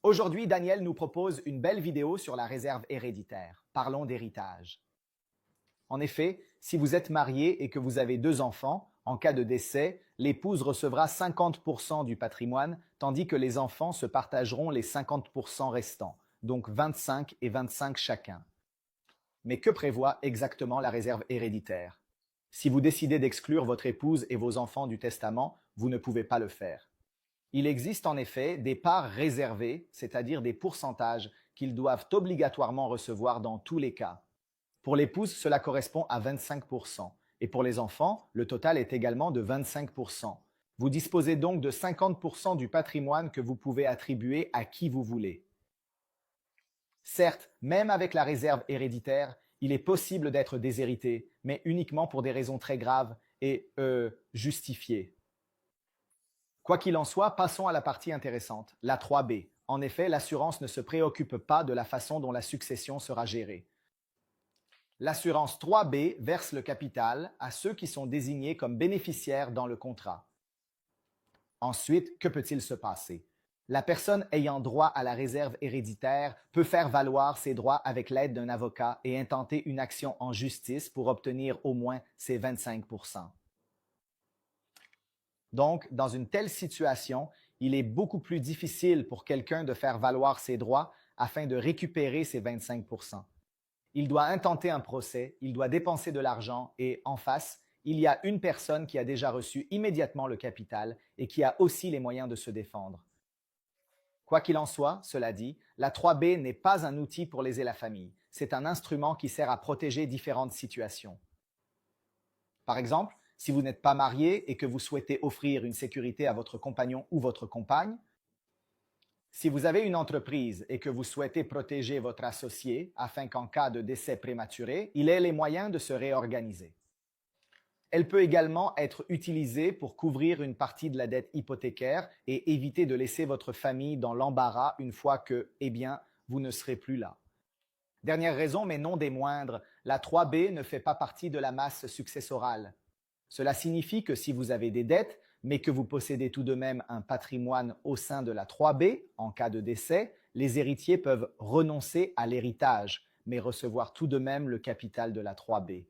Aujourd'hui, Daniel nous propose une belle vidéo sur la réserve héréditaire. Parlons d'héritage. En effet, si vous êtes marié et que vous avez 2 enfants, en cas de décès, l'épouse recevra 50% du patrimoine, tandis que les enfants se partageront les 50% restants, donc 25 et 25 chacun. Mais que prévoit exactement la réserve héréditaire? Si vous décidez d'exclure votre épouse et vos enfants du testament, vous ne pouvez pas le faire. Il existe en effet des parts réservées, c'est-à-dire des pourcentages qu'ils doivent obligatoirement recevoir dans tous les cas. Pour l'épouse, cela correspond à 25%, et pour les enfants, le total est également de 25%. Vous disposez donc de 50% du patrimoine que vous pouvez attribuer à qui vous voulez. Certes, même avec la réserve héréditaire, il est possible d'être déshérité, mais uniquement pour des raisons très graves et justifiées. Quoi qu'il en soit, passons à la partie intéressante, la 3B. En effet, l'assurance ne se préoccupe pas de la façon dont la succession sera gérée. L'assurance 3B verse le capital à ceux qui sont désignés comme bénéficiaires dans le contrat. Ensuite, que peut-il se passer? La personne ayant droit à la réserve héréditaire peut faire valoir ses droits avec l'aide d'un avocat et intenter une action en justice pour obtenir au moins ses 25%. Donc, dans une telle situation, il est beaucoup plus difficile pour quelqu'un de faire valoir ses droits afin de récupérer ses 25%. Il doit intenter un procès, il doit dépenser de l'argent et, en face, il y a une personne qui a déjà reçu immédiatement le capital et qui a aussi les moyens de se défendre. Quoi qu'il en soit, cela dit, la 3B n'est pas un outil pour léser la famille. C'est un instrument qui sert à protéger différentes situations. Par exemple, si vous n'êtes pas marié et que vous souhaitez offrir une sécurité à votre compagnon ou votre compagne, si vous avez une entreprise et que vous souhaitez protéger votre associé afin qu'en cas de décès prématuré, il ait les moyens de se réorganiser. Elle peut également être utilisée pour couvrir une partie de la dette hypothécaire et éviter de laisser votre famille dans l'embarras une fois que, vous ne serez plus là. Dernière raison, mais non des moindres, la 3B ne fait pas partie de la masse successorale. Cela signifie que si vous avez des dettes, mais que vous possédez tout de même un patrimoine au sein de la 3B, en cas de décès, les héritiers peuvent renoncer à l'héritage, mais recevoir tout de même le capital de la 3B.